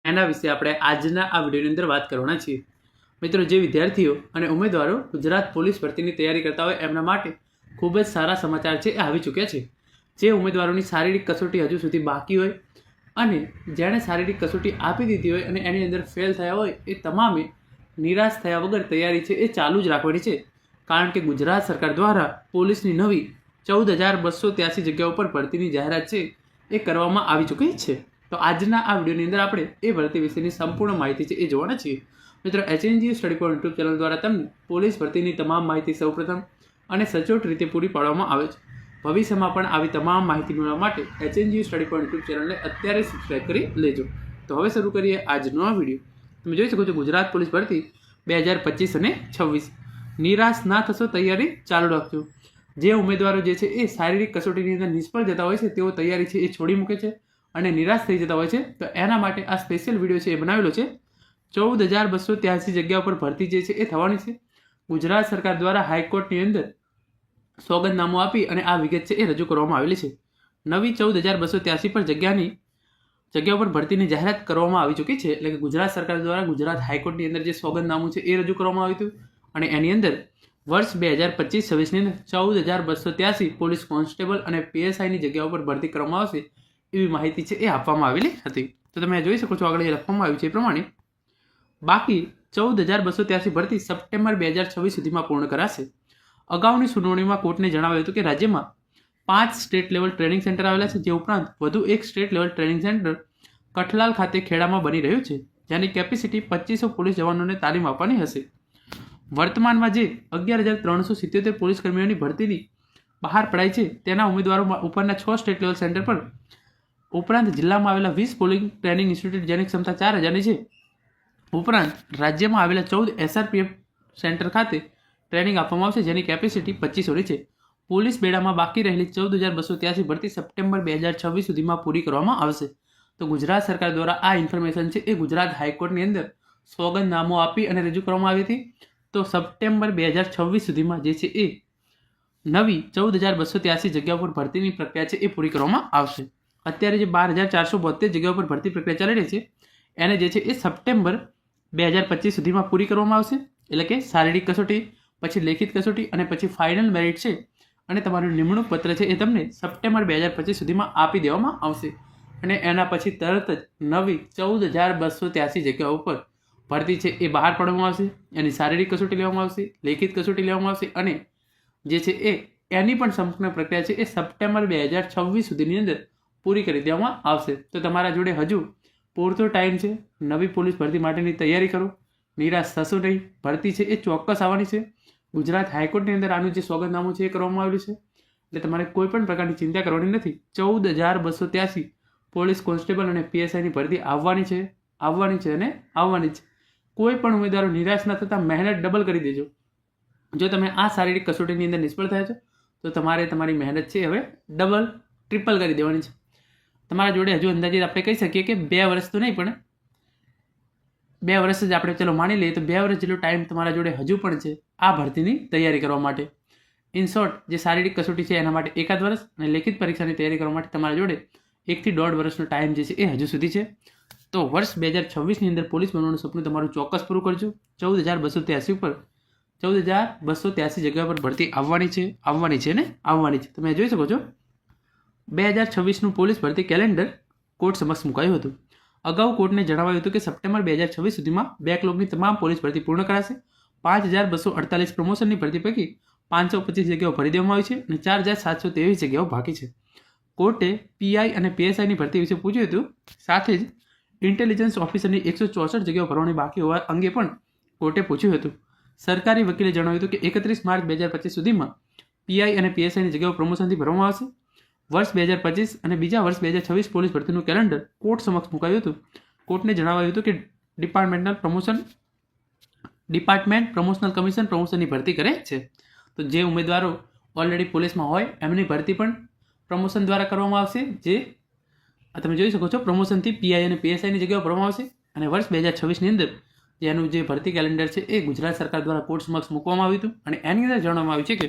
એના વિશે આપણે આજના આ વિડીયોની અંદર વાત કરવાના છીએ। મિત્રો, જે વિદ્યાર્થીઓ અને ઉમેદવારો ગુજરાત પોલીસ ભરતીની તૈયારી કરતા હોય એમના માટે ખૂબ જ સારા સમાચાર છે એ આવી ચૂક્યા છે। જે ઉમેદવારોની શારીરિક કસોટી હજુ સુધી બાકી હોય અને જેણે શારીરિક કસોટી આપી દીધી હોય અને એની અંદર ફેલ થયા હોય એ તમામે નિરાશ થયા વગર તૈયારી છે એ ચાલુ જ રાખવાની છે, કારણ કે ગુજરાત સરકાર દ્વારા પોલીસની નવી 14,283 જગ્યાઓ પર ભરતીની જાહેરાત છે એ કરવામાં આવી ચૂકી છે। તો આજના આ વિડીયોની અંદર આપણે એ ભરતી વિશેની સંપૂર્ણ માહિતી છે એ જોવાના છીએ। મિત્રો, HNGU study point YouTube channel દ્વારા તમને પોલીસ ભરતીની તમામ માહિતી સૌપ્રથમ અને સચોટ રીતે પૂરી પાડવામાં આવે છે। ભવિષ્યમાં પણ આવી તમામ માહિતી મેળવવા માટે HNGU સ્ટડી પોઈન્ટ યુટ્યુબ ચેનલને અત્યારે સબસ્ક્રાઈબ કરી લેજો। તો હવે શરૂ કરીએ આજનો આ વિડીયો। તમે જોઈ શકો છો, ગુજરાત પોલીસ ભરતી 2025 અને 26। નિરાશ ના થશો, તૈયારી ચાલુ રાખજો। જે ઉમેદવારો જે છે એ શારીરિક કસોટીની અંદર નિષ્ફળ જતા હોય છે તેઓ તૈયારી છે એ છોડી મૂકે છે અને નિરાશ થઈ જતા હોય છે, તો એના માટે આ સ્પેશિયલ વિડીયો છે એ બનાવેલો છે। 14,283 જગ્યાઓ પર ભરતી જે છે એ થવાની છે। ગુજરાત સરકાર દ્વારા હાઈકોર્ટની અંદર સોગંદનામું આપી અને આ વિગત છે એ રજૂ કરવામાં આવેલી છે। નવી 14,283 પર જગ્યાઓ પર ભરતીની જાહેરાત કરવામાં આવી ચૂકી છે। એટલે કે ગુજરાત સરકાર દ્વારા ગુજરાત હાઈકોર્ટની અંદર જે સોગંદનામું છે એ રજૂ કરવામાં આવ્યું હતું અને એની અંદર વર્ષ 2025-26ની અંદર 14,283 પોલીસ કોન્સ્ટેબલ અને PSIની જગ્યાઓ પર ભરતી કરવામાં આવશે એવી માહિતી છે એ આપવામાં આવેલી હતી। તો તમે જોઈ શકો છો, આગળ જે લખવામાં આવ્યું છે એ પ્રમાણે બાકી 14,283 ભરતી સપ્ટેમ્બર 2026 સુધીમાં પૂર્ણ કરાશે। અગાઉની સુનાવણીમાં કોર્ટને જણાવ્યું હતું કે રાજ્યમાં 5 સ્ટેટ લેવલ ટ્રેનિંગ સેન્ટર આવેલા છે, જે ઉપરાંત વધુ એક state level training centre Kathlal ખાતે ખેડામાં બની રહ્યું છે, જેની કેપેસિટી 2500 પોલીસ જવાનોને તાલીમ આપવાની હશે। વર્તમાનમાં જે 11,377 પોલીસ કર્મીઓની ભરતીની બહાર પડાઈ છે તેના ઉમેદવારો ઉપરના 6 સ્ટેટ લેવલ સેન્ટર પર ઉપરાંત જિલ્લામાં આવેલા 20 પોલીસ ટ્રેનિંગ ઇન્સ્ટિટ્યૂટ જેની ક્ષમતા 4,000ની છે, ઉપરાંત રાજ્યમાં આવેલા 14 SRPF સેન્ટર ખાતે ટ્રેનિંગ આપવામાં આવશે, જેની કેપેસિટી 2500ની છે। પોલીસ બેડામાં બાકી રહેલી 14,283 ભરતી સપ્ટેમ્બર 2026 સુધીમાં પૂરી કરવામાં આવશે। તો ગુજરાત સરકાર દ્વારા આ ઇન્ફોર્મેશન છે એ ગુજરાત હાઈકોર્ટની અંદર સોગંદનામું આપી અને રજૂ કરવામાં આવી હતી। તો સપ્ટેમ્બર 2026 સુધીમાં જે છે એ નવી 14,283 જગ્યાઓ પર ભરતીની પ્રક્રિયા છે એ પૂરી કરવામાં આવશે। અત્યારે જે 12,472 જગ્યાઓ પર ભરતી પ્રક્રિયા ચાલી રહી છે એને જે છે એ સપ્ટેમ્બર 2025 સુધીમાં પૂરી કરવામાં આવશે। એટલે કે શારીરિક કસોટી, પછી લેખિત કસોટી અને પછી ફાઇનલ મેરિટ છે અને તમારું નિમણૂક પત્ર છે એ તમને સપ્ટેમ્બર 2025 સુધીમાં આપી દેવામાં આવશે અને એના પછી તરત જ નવી 14,283 જગ્યાઓ પર ભરતી છે એ બહાર પાડવામાં આવશે। એની શારીરિક કસોટી લેવામાં આવશે, લેખિત કસોટી લેવામાં આવશે અને જે છે એ એની પણ સંપૂર્ણ પ્રક્રિયા છે એ સપ્ટેમ્બર 2026 સુધીની અંદર પૂરી કરી દેવામાં આવશે। તો તમારા જોડે હજુ પૂરતો ટાઈમ છે, નવી પોલીસ ભરતી માટેની તૈયારી કરો, નિરાશ થશો નહીં। ભરતી છે એ ચોક્કસ આવવાની છે। ગુજરાત હાઈકોર્ટની અંદર આનું જે સોગંદનામું છે એ કરવામાં આવેલું છે, એટલે તમારે કોઈ પણ પ્રકારની ચિંતા કરવાની નથી। 14,283 પોલીસ કોન્સ્ટેબલ અને PSIની ભરતી આવવાની છે અને આવવાની છે। કોઈ પણ ઉમેદવારો નિરાશ ન થતાં મહેનત ડબલ કરી દેજો। જો તમે આ શારીરિક કસોટીની અંદર નિષ્ફળ થયા છો તો તમારે તમારી મહેનત છે હવે ડબલ ટ્રિપલ કરી દેવાની છે। તમારા જોડે હજુ અંદાજિત આપણે કહી શકીએ કે 2 વર્ષ તો નહીં, પણ 2 વર્ષ જ આપણે ચલો માની લઈએ, તો 2 વર્ષ જેટલો ટાઈમ તમારા જોડે હજુ પણ છે આ ભરતીની તૈયારી કરવા માટે। ઇન શોર્ટ, જે શારીરિક કસોટી છે એના માટે 1 વર્ષ અને લેખિત પરીક્ષાની તૈયારી કરવા માટે તમારા જોડે 1 થી 1.5 વર્ષનો ટાઈમ જે છે એ હજુ સુધી છે। તો વર્ષ 2026ની અંદર પોલીસ બનવાનું સપનું તમારું ચોક્કસ પૂરું કરજો। 14,283 પર 14,283 જગ્યા પર ભરતી આવવાની છે। તમે જોઈ શકો છો, 2026નું પોલીસ ભરતી કેલેન્ડર કોર્ટ સમક્ષ મુકાયું હતું। અગાઉ કોર્ટને જણાવાયું હતું કે સપ્ટેમ્બર 2026 સુધીમાં બેકલોગની તમામ પોલીસ ભરતી પૂર્ણ કરાશે। 5,248 પ્રમોશનની ભરતી પૈકી 525 જગ્યાઓ ભરી દેવામાં આવી છે અને 4,723 જગ્યાઓ બાકી છે। કોર્ટે PI અને PSIની ભરતી વિશે પૂછ્યું હતું, સાથે જ ઇન્ટેલિજન્સ ઓફિસરની 164 જગ્યાઓ ભરવાની બાકી હોવા અંગે પણ કોર્ટે પૂછ્યું હતું। સરકારી વકીલે જણાવ્યું હતું કે 31 માર્ચ 2025 સુધીમાં PI અને PSIની જગ્યાઓ પ્રમોશનથી ભરવામાં આવશે। વર્ષ 2025 અને બીજા વર્ષ 2026 પોલીસ ભરતીનું કેલેન્ડર કોર્ટ સમક્ષ મુકાયું હતું। કોર્ટને જણાવાયું હતું કે ડિપાર્ટમેન્ટ પ્રમોશનલ કમિશન પ્રમોશનની ભરતી કરે છે। તો જે ઉમેદવારો ઓલરેડી પોલીસમાં હોય એમની ભરતી પણ પ્રમોશન દ્વારા કરવામાં આવશે। જે તમે જોઈ શકો છો, પ્રમોશનથી PI અને PSIની જગ્યાઓ ભરવામાં આવશે અને વર્ષ 2026ની અંદર જેનું જે ભરતી કેલેન્ડર છે એ ગુજરાત સરકાર દ્વારા કોર્ટ સમક્ષ મૂકવામાં આવ્યું હતું અને એની અંદર જણાવવામાં આવ્યું છે કે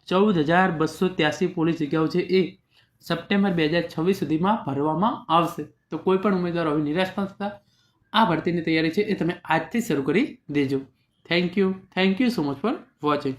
14,283 પોલીસ જગ્યાઓ છે એ સપ્ટેમ્બર 2026 સુધીમાં ભરવામાં આવશે. તો કોઈ પણ ઉમેદવારો હવે નિરાશ ન થતા આ ભરતીની તૈયારી છે એ તમે આજથી શરૂ કરી દેજો. Thank you so much for watching.